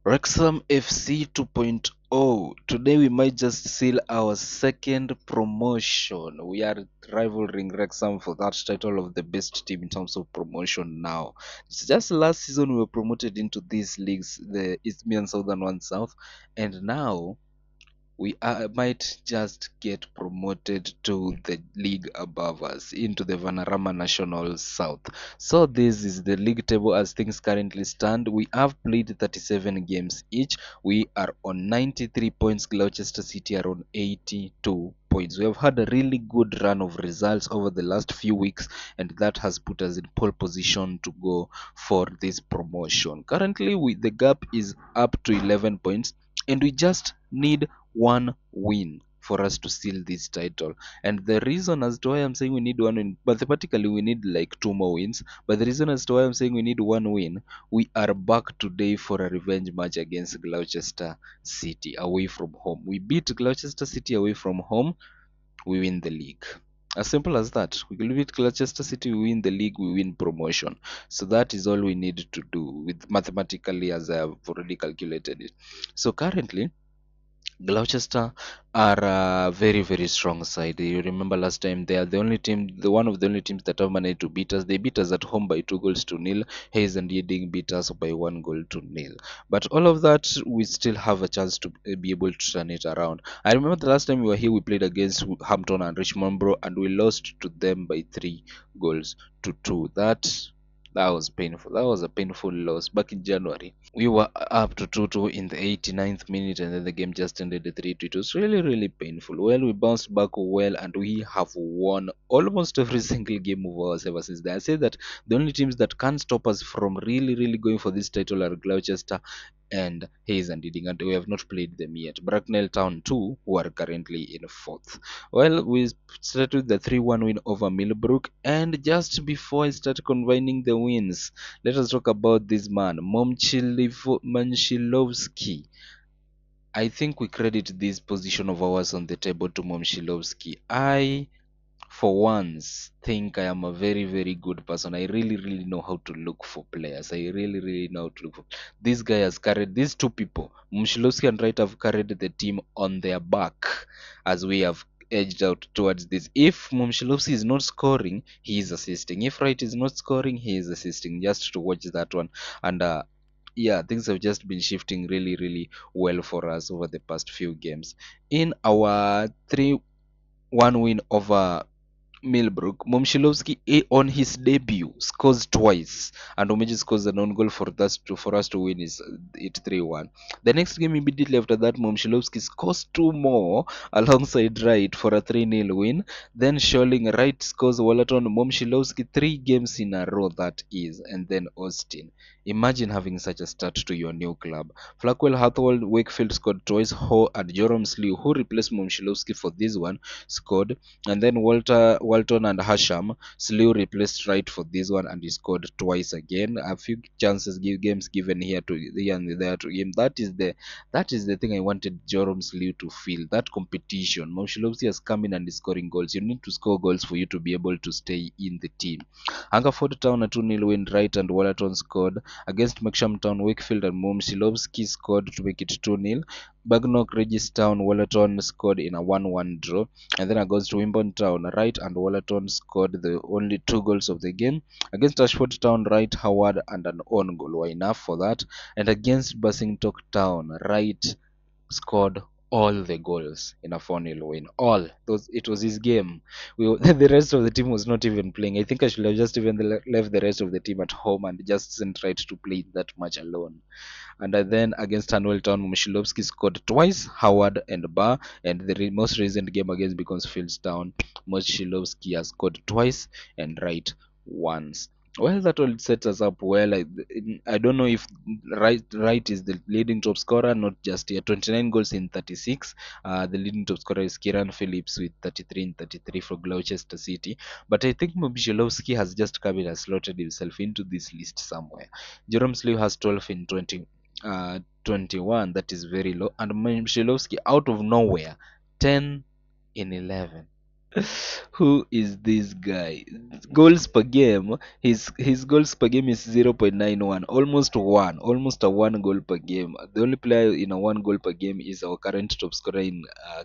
Wrexham FC 2.0. Today we might just seal our second promotion. We are rivaling Wrexham for that title of the best team in terms of promotion now. It's just last season we were promoted into these leagues, the East Mid and Southern One South, and now might just get promoted to the league above us, into the Vanarama National South. So this is the league table as things currently stand. We have played 37 games each. We are on 93 points. Gloucester City are on 82 points. We have had a really good run of results over the last few weeks, and that has put us in pole position to go for this promotion. Currently, the gap is up to 11 points, and we just need one win for us to seal this title. And the reason as to why I'm saying we need one win, mathematically we need like two more wins, but the reason as to why I'm saying we need one win, we are back today for a revenge match against Gloucester City away from home. We beat Gloucester City away from home, we win the league. As simple as that. We beat Gloucester City, we win the league, we win promotion. So that is all we need to do with mathematically as I have already calculated it. So currently Gloucester are a very, very strong side. You remember last time they are the only team, the one of the only teams that have managed to beat us. They beat us at home by 2 goals to nil. Hayes and Yeding beat us by 1 goal to nil. But all of that, we still have a chance to be able to turn it around. I remember the last time we were here, we played against Hampton and Richmond, bro, and we lost to them by 3 goals to 2. That was painful. That was a painful loss back in January. We were up to 2-2 in the 89th minute, and then the game just ended 3-2. It was really, really painful. Well, we bounced back well, and we have won almost every single game of ours ever since then. I say that the only teams that can stop us from really, really going for this title are Gloucester and Hayes and Reading, and we have not played them yet. Bracknell Town too, who are currently in fourth. Well, we started with the 3-1 win over Millbrook, and just before I start combining the wins, let us talk about this man, Momchilovsky. I think we credit this position of ours on the table to Momchilovsky. I, for once, think I am a very, very good person. I really, really know how to look for players. I really, really know how to look for. This guy has carried these two people, Momchilovsky and Wright, have carried the team on their back as we have edged out towards this. If Momchilovsky is not scoring, he is assisting. If Wright is not scoring, he is assisting. Just to watch that one. And yeah, things have just been shifting really, really well for us over the past few games. In our 3-1 win over Millbrook, Momchilovsky on his debut scores twice, and Omeji scores an own goal for us to win it 3-1. The next game immediately after that, Momchilovsky scores two more alongside Wright for a 3-0 win. Then Sholing, Wright scores Wallerton, Momchilovsky 3 games in a row, that is, and then Austin. Imagine having such a start to your new club. Flackwell, Hathwold, Wakefield scored twice. Ho and Jerome Slew, who replaced Momchilovsky for this one, scored, and then Walton and Hasham. Slew replaced Wright for this one, and he scored twice again. A few games given here and there to him. That is the thing I wanted Jerome Slew to feel. That competition. Momchilovsky has come in and is scoring goals. You need to score goals for you to be able to stay in the team. Hungerford Town a 2-0 win. Wright and Wallerton scored against Maxham Town. Wakefield and Momchilovsky scored to make it 2-0. Bagnok, Regis Town, Wallerton scored in a 1-1 draw. And then I goes to Wimbledon Town. Wright and Wallerton scored the only 2 goals of the game. Against Ashford Town, Wright, Howard, and an own goal were enough for that. And against Basingstoke Town, Wright scored all the goals in a 4-0 win. All those, it was his game. The rest of the team was not even playing. I think I should have just even left the rest of the team at home and just sent Wright to play that match alone. And then against Hanwell Town, Mushilovsky scored twice, Howard and Barr. And the most recent game against Beaconsfield Town, Mushilovsky has scored twice and Wright once. Well, that all sets us up well. I don't know if Wright is the leading top scorer, not just here. 29 goals in 36. The leading top scorer is Kieran Phillips with 33 in 33 for Gloucester City. But I think Mushilovsky has just come in and slotted himself into this list somewhere. Jerome Slew has 12 in 21. That is very low. And Mushilovsky out of nowhere, 10 in 11. Who is this guy? Goals per game. His goals per game is 0.91, almost one, almost a one goal per game. The only player in a one goal per game is our current top scorer in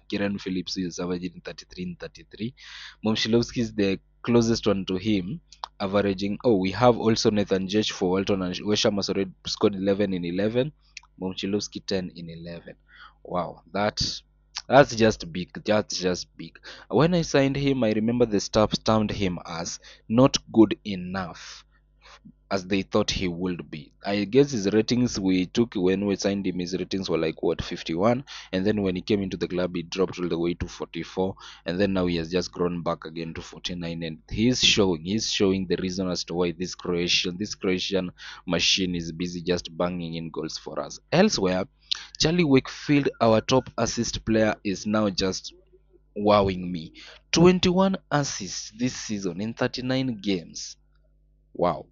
Kieran Phillips, who is averaging 33 in 33. Momshilovsky is the closest one to him, averaging. Oh, we have also Nathan Jech for Walton, and Wesham has already scored 11 in 11. Momshilovsky 10 in 11. Wow, that's just big. That's just big. When I signed him, I remember the staff termed him as not good enough as they thought he would be. I guess his ratings we took when we signed him, his ratings were like what, 51, and then when he came into the club, he dropped all the way to 44, and then now he has just grown back again to 49, and he's showing the reason as to why this Croatian machine is busy just banging in goals for us. Elsewhere, Charlie Wakefield, our top assist player, is now just wowing me. 21 assists this season in 39 games. Wow.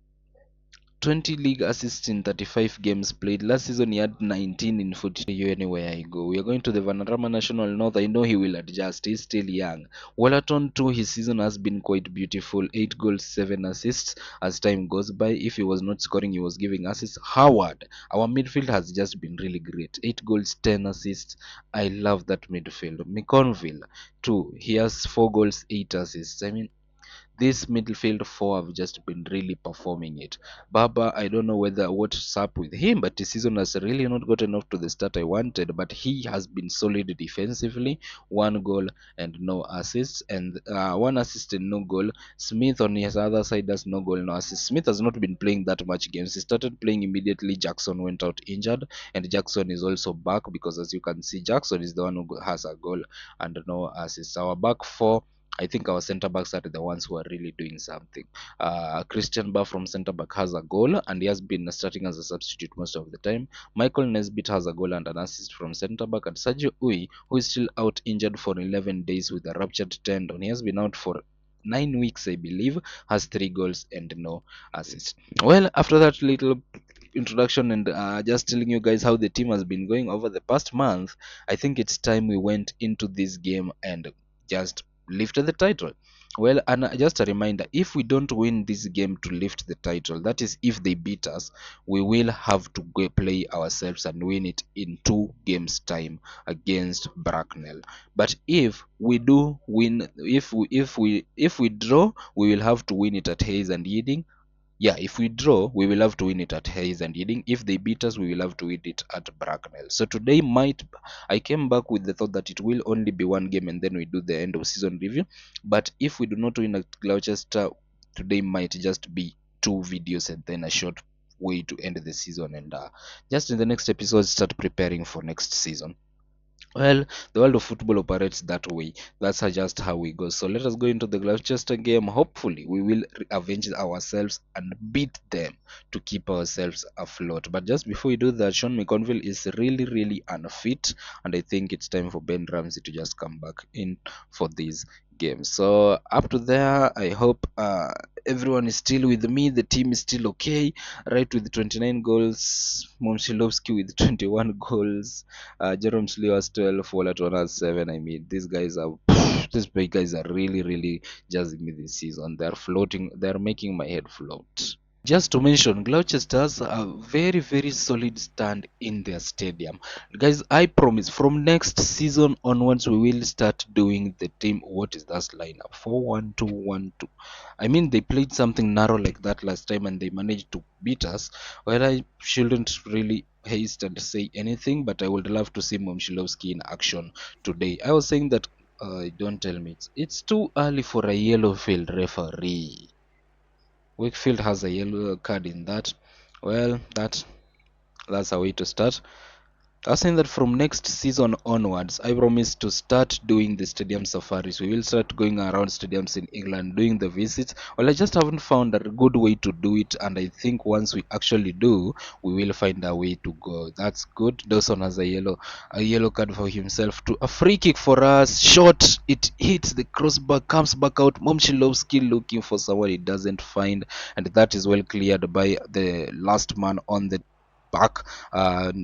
20 league assists in 35 games played. Last season he had 19 in 42 anywhere I go. We are going to the Vanarama National North. I know he will adjust. He's still young. Wallaton too, his season has been quite beautiful. 8 goals, 7 assists as time goes by. If he was not scoring, he was giving assists. Howard, our midfield has just been really great. 8 goals, 10 assists. I love that midfield. McConville too. He has 4 goals, 8 assists. I mean, this midfield four have just been really performing it. Baba, I don't know whether what's up with him, but this season has really not gotten off to the start I wanted. But he has been solid defensively. 1 goal and no assists, and 1 assist and no goal. Smith on his other side has no goal, no assist. Smith has not been playing that much games. He started playing immediately. Jackson went out injured, and Jackson is also back because, as you can see, Jackson is the one who has a goal and no assists. Our back four, I think our centre backs are the ones who are really doing something. Christian Bar from centre back has a goal, and he has been starting as a substitute most of the time. Michael Nesbitt has a goal and an assist from centre back, and Sergio Ui, who is still out injured for 11 days with a ruptured tendon. He has been out for 9 weeks, I believe, has 3 goals and no assist. Well, after that little introduction and just telling you guys how the team has been going over the past month, I think it's time we went into this game and just lifted the title. Well, and just a reminder, if we don't win this game to lift the title, that is if they beat us, we will have to go play ourselves and win it in 2 games time against Bracknell. But if we do win, if we draw, we will have to win it at Hayes and Yeading. Yeah, if we draw, we will have to win it at Hayes and Ealing. If they beat us, we will have to win it at Bracknell. So today I came back with the thought that it will only be 1 game and then we do the end of season review. But if we do not win at Gloucester, today might just be 2 videos and then a short way to end the season. And just in the next episode, start preparing for next season. Well, the world of football operates that way. That's just how we go. So let us go into the Gloucester game. Hopefully, we will avenge ourselves and beat them to keep ourselves afloat. But just before we do that, Sean McConville is really, really unfit, and I think it's time for Ben Ramsey to just come back in for this game. So up to there, I hope everyone is still with me. The team is still okay, right? With 29 goals, Momshilovsky with 21 goals. Jerome Slio has 12, Wallaton has 7. I mean, these big guys are really, really jazzing me this season. They're floating, they're making my head float. Just to mention, Gloucester has a very, very solid stand in their stadium. Guys, I promise from next season onwards, we will start doing the team. What is that lineup? 4-1-2-1-2. I mean, they played something narrow like that last time and they managed to beat us. Well, I shouldn't really haste and say anything, but I would love to see Momshilovsky in action today. I was saying that, don't tell me, it's too early for a yellow field referee. Wakefield has a yellow card in that. Well, that's a way to start. I was saying that from next season onwards, I promise to start doing the stadium safaris. We will start going around stadiums in England, doing the visits. Well, I just haven't found a good way to do it, and I think once we actually do, we will find a way to go. That's good. Dawson has a yellow card for himself too. A free kick for us. Shot. It hits the crossbar, comes back out. Momshilovsky looking for someone he doesn't find, and that is well cleared by the last man on the back.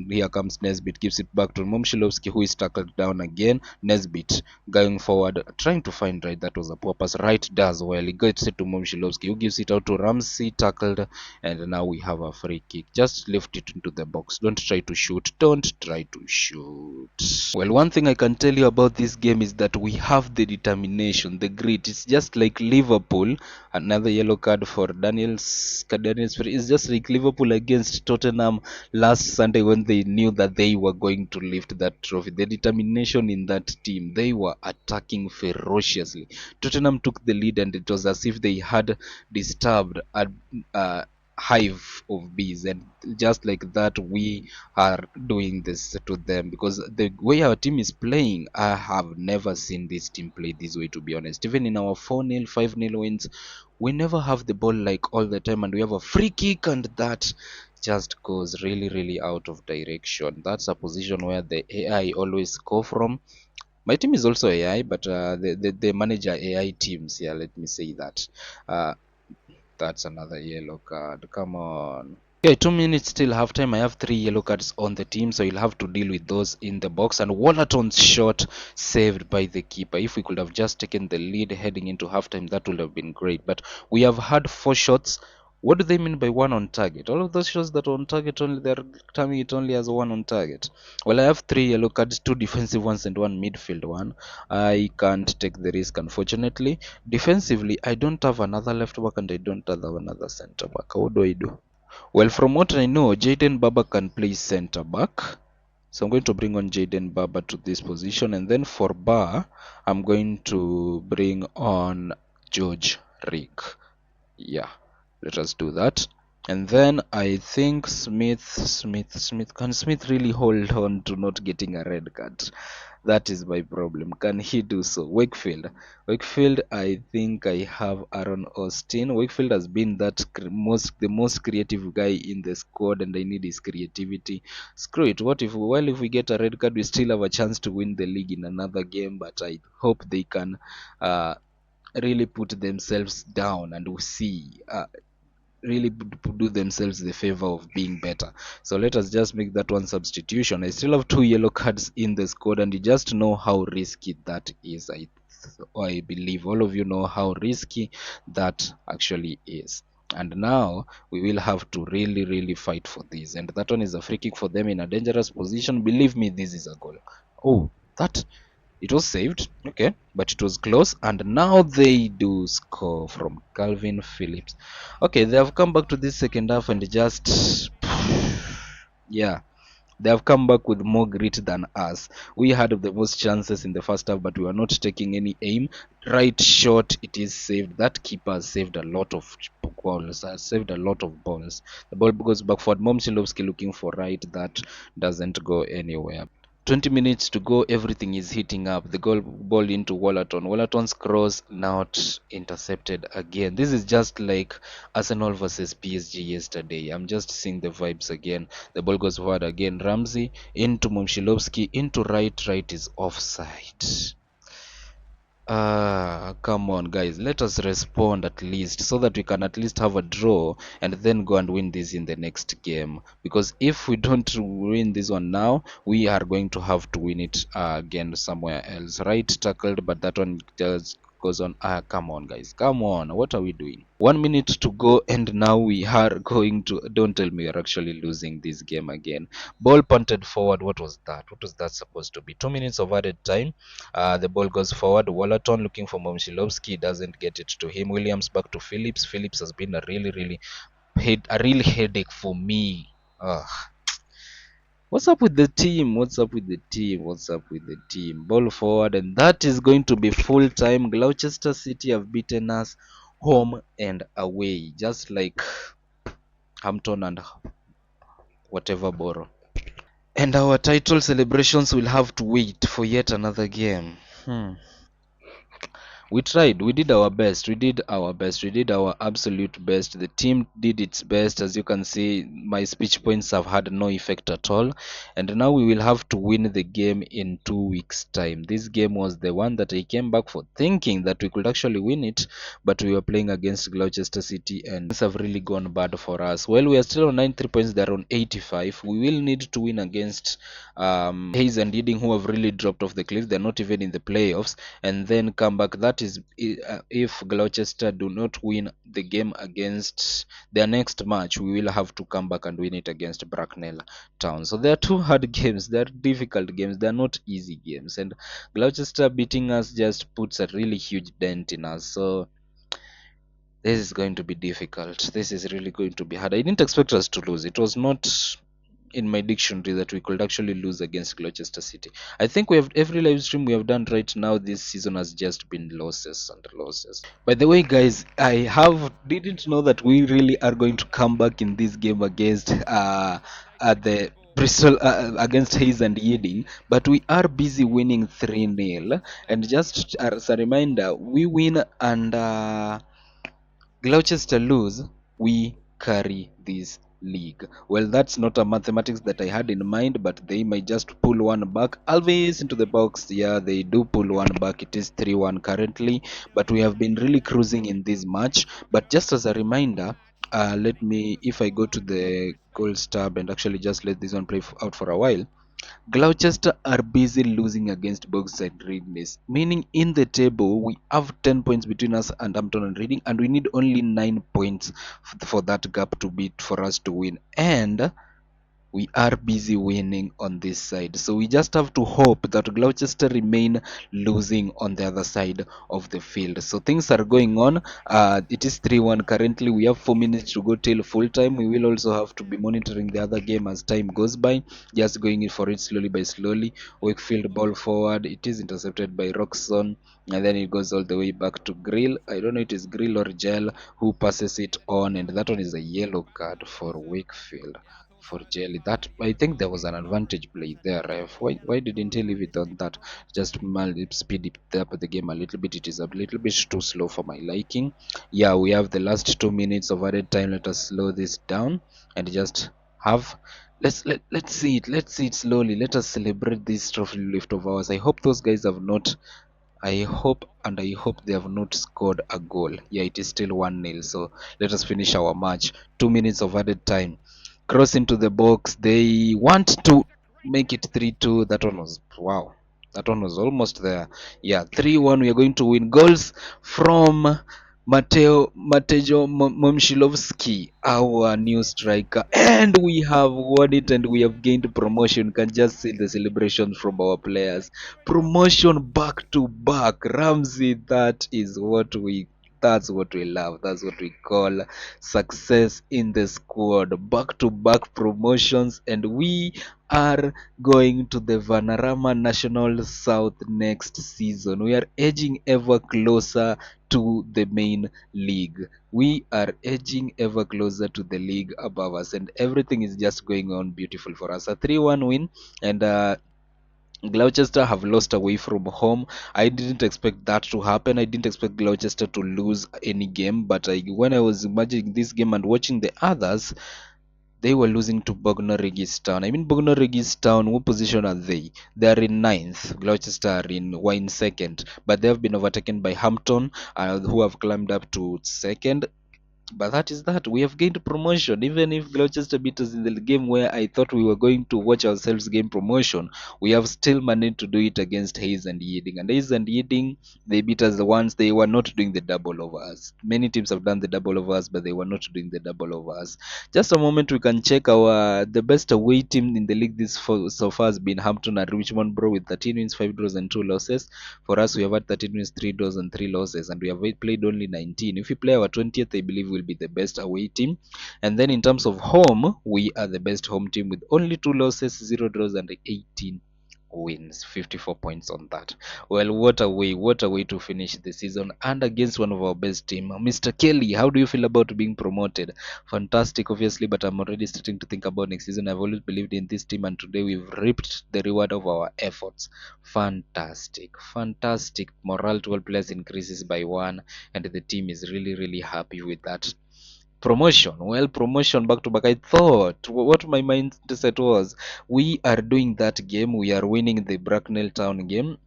Here comes Nesbit, gives it back to Momshilovsky, who is tackled down again. Nesbit going forward, trying to find right. That was a poor pass. Right does well. He gets it to Momshilovsky, who gives it out to Ramsey, tackled, and now we have a free kick. Just lift it into the box. Don't try to shoot. Don't try to shoot. Well, one thing I can tell you about this game is that we have the determination, the grit. It's just like Liverpool. Another yellow card for Daniels. It's just like Liverpool against Tottenham last Sunday when they knew that they were going to lift that trophy. The determination in that team, they were attacking ferociously. Tottenham took the lead, and it was as if they had disturbed a hive of bees, and just like that, we are doing this to them because the way our team is playing, I have never seen this team play this way, to be honest. Even in our 4-0, 5-0 wins, we never have the ball like all the time, and we have a free kick, and that just goes really, really out of direction. That's a position where the AI always score from. My team is also AI, but they manage our AI teams. Yeah, let me say that. Uh, that's another yellow card. Come on. Okay, 2 minutes till halftime. I have 3 yellow cards on the team, so you'll have to deal with those in the box. And Wallaton's shot saved by the keeper. If we could have just taken the lead heading into halftime, that would have been great. But we have had 4 shots. What do they mean by one on target? All of those shots that are on target, only they're terming it only as one on target. Well, I have 3 yellow cards, 2 defensive ones and 1 midfield one. I can't take the risk, unfortunately. Defensively, I don't have another left back and I don't have another center back. What do I do? Well, from what I know, Jaden Baba can play center back. So I'm going to bring on Jaden Baba to this position. And then for Bar, I'm going to bring on George Rick. Yeah, let us do that. And then I think can Smith really hold on to not getting a red card? That is my problem. Can he do so? Wakefield, I think I have Aaron Austin. Wakefield has been the most creative guy in the squad, and I need his creativity. Screw it. If we get a red card, we still have a chance to win the league in another game. But I hope they can uh, really put themselves down and we see. Really do themselves the favor of being better. So let us just make that one substitution. I still have 2 yellow cards in the squad, and you just know how risky that is. I believe all of you know how risky that actually is. And now we will have to really, really fight for this. And that one is a free kick for them in a dangerous position. Believe me, this is a goal. Oh, that it was saved, okay, but it was close, and now they do score from Calvin Phillips. Okay, they have come back to this second half and just, yeah, they have come back with more grit than us. We had the most chances in the first half, but we were not taking any aim. Right shot, it is saved. That keeper has saved a lot of balls. Saved a lot of balls. The ball goes back for Momsilovsky looking for right. That doesn't go anywhere. 20 minutes to go, everything is heating up. The goal ball into Wallaton. Wallaton's cross not intercepted again. This is just like Arsenal versus PSG yesterday. I'm just seeing the vibes again. The ball goes forward again. Ramsey into Momshilovsky into right. Right is offside. Come on, guys. Let us respond at least so that we can at least have a draw and then go and win this in the next game. Because if we don't win this one now, we are going to have to win it again somewhere else. Right tackled, but that one just goes on. Come on, guys. Come on. What are we doing? 1 minute to go, and now we are going to. Don't tell me we're actually losing this game again. Ball punted forward. What was that? What was that supposed to be? 2 minutes of added time. The ball goes forward. Wallaton looking for Momshilovsky, doesn't get it to him. Williams back to Phillips. Phillips has been a real headache for me. Ugh. What's up with the team? What's up with the team? What's up with the team? Ball forward, and that is going to be full time. Gloucester City have beaten us home and away, just like Hampton and whatever borough. And our title celebrations will have to wait for yet another game. We tried. We did our best. We did our best. We did our absolute best. The team did its best. As you can see, my speech points have had no effect at all. And now we will have to win the game in 2 weeks' time. This game was the one that I came back for, thinking that we could actually win it, but we were playing against Gloucester City, and things have really gone bad for us. Well, we are still on 93 points. They're on 85. We will need to win against Hayes and Ealing, who have really dropped off the cliff. They're not even in the playoffs, and then come back. That is if Gloucester do not win the game against their next match, we will have to come back and win it against Bracknell Town. So they are two hard games. They're difficult games. They're not easy games, and Gloucester beating us just puts a really huge dent in us. So this is going to be difficult. This is really going to be hard. I didn't expect us to lose. It was not in my dictionary that we could actually lose against Gloucester City. I think we have every live stream we have done right now this season has just been losses and losses. By the way, guys, I have didn't know that we really are going to come back in this game against the Bristol against Hayes and Yeading, but we are busy winning 3-0. And just as a reminder, we win and Gloucester lose, we carry this league. Well, that's not a mathematics that I had in mind, but they might just pull one back. Always into the box. Yeah, they do pull one back. It is 3-1 currently, but we have been really cruising in this match. But just as a reminder, let me, if I go to the goals tab and actually just let this one play out for a while. Gloucester are busy losing against Bogside Regis, meaning in the table we have 10 points between us and Hampton and Reading, and we need only 9 points for that gap to beat for us to win. And we are busy winning on this side. So we just have to hope that Gloucester remain losing on the other side of the field. So things are going on. It is 3-1 currently. We have 4 minutes to go till full time. We will also have to be monitoring the other game as time goes by. Just going in for it slowly by slowly. Wakefield ball forward. It is intercepted by Roxon. And then it goes all the way back to Grill. I don't know if it is Grill or Gel who passes it on. And that one is a yellow card for Wakefield for Jelly. That I think there was an advantage play there, ref. Why didn't he leave it on that? Just speed it up the game a little bit. It is a little bit too slow for my liking. Yeah, we have the last 2 minutes of added time. Let us slow this down and just have let's see it. Let's see it slowly. Let us celebrate this trophy lift of ours. I hope those guys have not I hope they have not scored a goal. Yeah, it is still 1-0. So let us finish our match. 2 minutes of added time. Cross into the box. They want to make it 3-2. That one was wow. That one was almost there. Yeah, 3-1. We are going to win. Goals from Matejo Momshilovsky, our new striker, and we have won it and we have gained promotion. You can just see the celebrations from our players. Promotion back to back. Ramsey, that's what we love. That's what we call success in the squad. Back to back promotions, and we are going to the Vanarama National South next season. We are edging ever closer to the main league. We are edging ever closer to the league above us, and everything is just going on beautiful for us. A 3-1 win, and Gloucester have lost away from home. I didn't expect that to happen. I didn't expect Gloucester to lose any game, but when I was imagining this game and watching the others, they were losing to Bognor Regis Town. I mean, Bognor Regis Town, what position are they? They are in ninth. Gloucester were in second, but they have been overtaken by Hampton, who have climbed up to second. But that is that. We have gained promotion. Even if Gloucester beat us in the game where I thought we were going to watch ourselves gain promotion, we have still managed to do it against Hayes and Yeading. And Hayes and Yeading, they beat us the ones they were not doing the double over us. Many teams have done the double over us, but they were not doing the double over us. Just a moment, we can check the best away team in the league so far has been Hampton and Richmond Bro with 13 wins, 5 draws, and 2 losses. For us, we have had 13 wins, 3 draws, and 3 losses, and we have played only 19. If we play our 20th, I believe we'll be the best away team. And then in terms of home, we are the best home team with only 2 losses, 0 draws, and 18 wins, 54 points on that. Well, what a way to finish the season, and against one of our best team. Mr. Kelly, how do you feel about being promoted? Fantastic, obviously, but I'm already starting to think about next season. I've always believed in this team, and today we've reaped the reward of our efforts. Fantastic, fantastic. Morale to all players increases by one, and the team is really, really happy with that. Promotion. Well, promotion back to back. I thought what my mindset was, we are doing that game, we are winning the Bracknell Town game,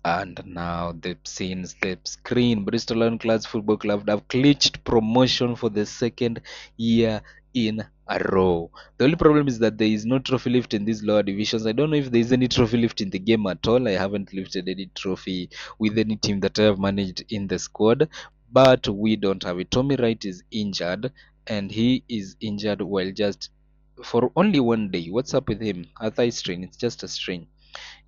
and now the scenes, the screen, Bristol Ironclads Football Club have clinched promotion for the second year in a row. The only problem is that there is no trophy lift in these lower divisions. I don't know if there is any trophy lift in the game at all. I haven't lifted any trophy with any team that I have managed in the squad, but we don't have it. Tommy Wright is injured, and he is injured while just for only one day. What's up with him? A thigh strain. It's just a strain.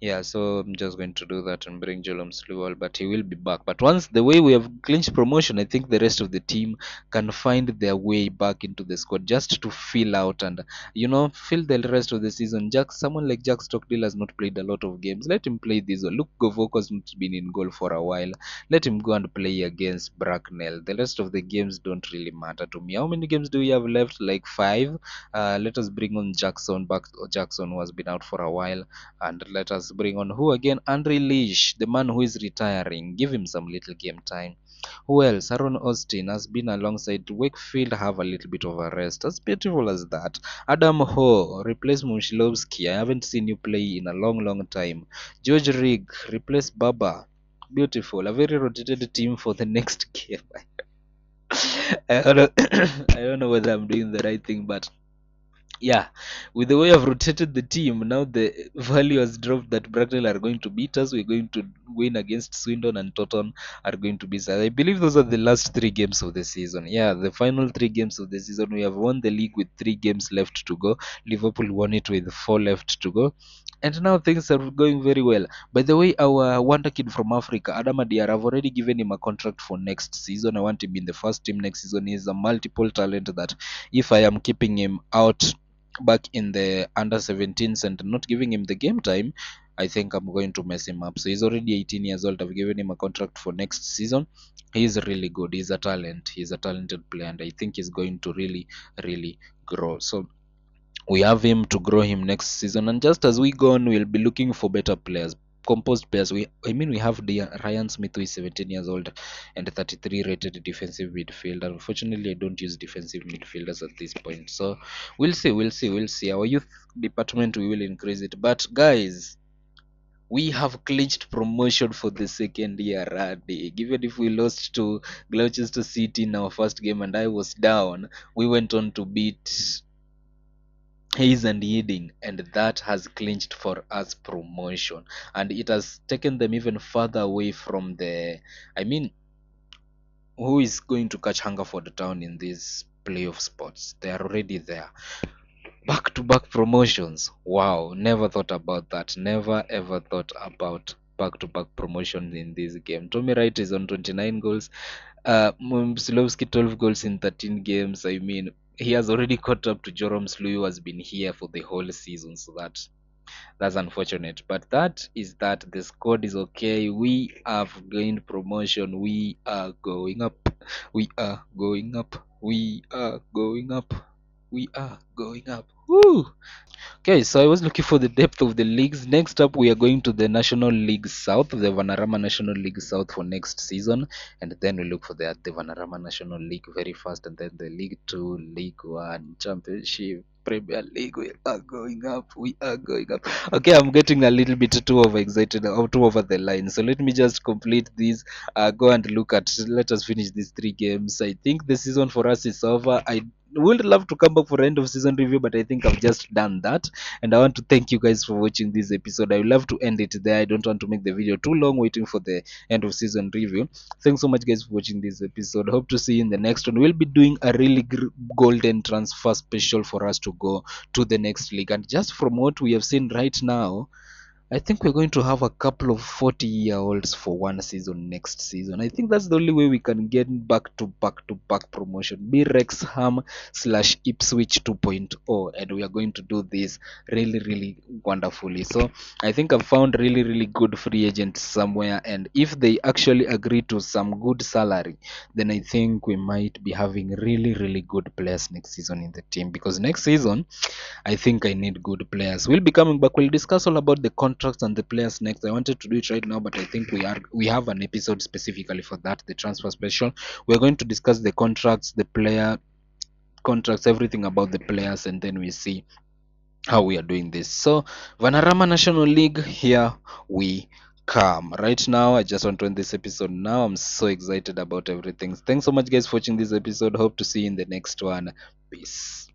Yeah, so I'm just going to do that and bring Jolom Sluwal, but he will be back. But once the way we have clinched promotion, I think the rest of the team can find their way back into the squad just to fill out and fill the rest of the season. Someone like Jack Stockdale has not played a lot of games. Let him play this one. Luke Govoko has not been in goal for a while. Let him go and play against Bracknell. The rest of the games don't really matter to me. How many games do we have left? Like five. Let us bring on Jackson back. Jackson, who has been out for a while, and let us bring on who again? Andre Leash, the man who is retiring. Give him some little game time. Who else? Aaron Austin has been alongside Wakefield, have a little bit of a rest. As beautiful as that. Adam Ho, replace Mushilovsky. I haven't seen you play in a long, long time. George Rigg, replace Baba. Beautiful. A very rotated team for the next game. I don't know, I don't know whether I'm doing the right thing, but yeah, with the way I've rotated the team, now the value has dropped that Bracknell are going to beat us. We're going to win against Swindon, and Totten are going to beat us. I believe those are the last three games of the season. Yeah, the final three games of the season. We have won the league with 3 games left to go. Liverpool won it with 4 left to go. And now things are going very well. By the way, our wonder kid from Africa, Adama Diarra, I've already given him a contract for next season. I want him in the first team next season. He's a multiple talent that if I am keeping him out back in the under 17s and not giving him the game time, I think I'm going to mess him up. So he's already 18 years old. I've given him a contract for next season. He's really good. He's a talent. He's a talented player, and I think he's going to really, really grow. So we have him to grow him next season, and just as we go on, we'll be looking for better players, composed players. We have the Ryan Smith, who is 17 years old and 33 rated defensive midfielder. Unfortunately, I don't use defensive midfielders at this point, so we'll see. Our youth department, we will increase it. But guys, we have clinched promotion for the second year running. Even if we lost to Gloucester City in our first game and I was down, we went on to beat Hayes and Ealing, and that has clinched for us promotion, and it has taken them even further away from the. I mean, who is going to catch hunger for the town in these playoff spots? They are already there. Back to back promotions. Wow, never thought about that. Never ever thought about back to back promotions in this game. Tommy Wright is on 29 goals. Msilovsky 12 goals in 13 games. I mean, he has already caught up to Joram Slu, who has been here for the whole season. So that's unfortunate. But that is that. The squad is okay. We have gained promotion. We are going up. We are going up. We are going up. We are going up. Woo! Okay, so I was looking for the depth of the leagues. Next up, we are going to the National League South, the Vanarama National League South for next season, and then we look for the Vanarama National League very fast, and then the League Two, League One, Championship, Premier League. We are going up. We are going up. Okay, I'm getting a little bit too overexcited, or too over the line. So let me just complete these. Go and look at. Let us finish these 3 games. I think the season for us is over. I would love to come back for end of season review, but I think I've just done that. And I want to thank you guys for watching this episode. I would love to end it there. I don't want to make the video too long waiting for the end of season review. Thanks so much, guys, for watching this episode. Hope to see you in the next one. We'll be doing a really golden transfer special for us to go to the next league. And just from what we have seen right now, I think we're going to have a couple of 40-year-olds for one season next season. I think that's the only way we can get back to back promotion. Be Wrexham slash Ipswich 2.0, and we are going to do this really, really wonderfully. So I think I've found really, really good free agents somewhere, and if they actually agree to some good salary, then I think we might be having really, really good players next season in the team, because next season I think I need good players. We'll be coming back. We'll discuss all about the contracts and the players next. I wanted to do it right now, but I think we have an episode specifically for that, the transfer special. We're going to discuss the contracts, the player contracts, everything about the players, and then we see how we are doing this. So Vanarama National League, here we come. Right now, I just want to end this episode now. I'm so excited about everything. Thanks so much guys for watching this episode. Hope to see you in the next one. Peace.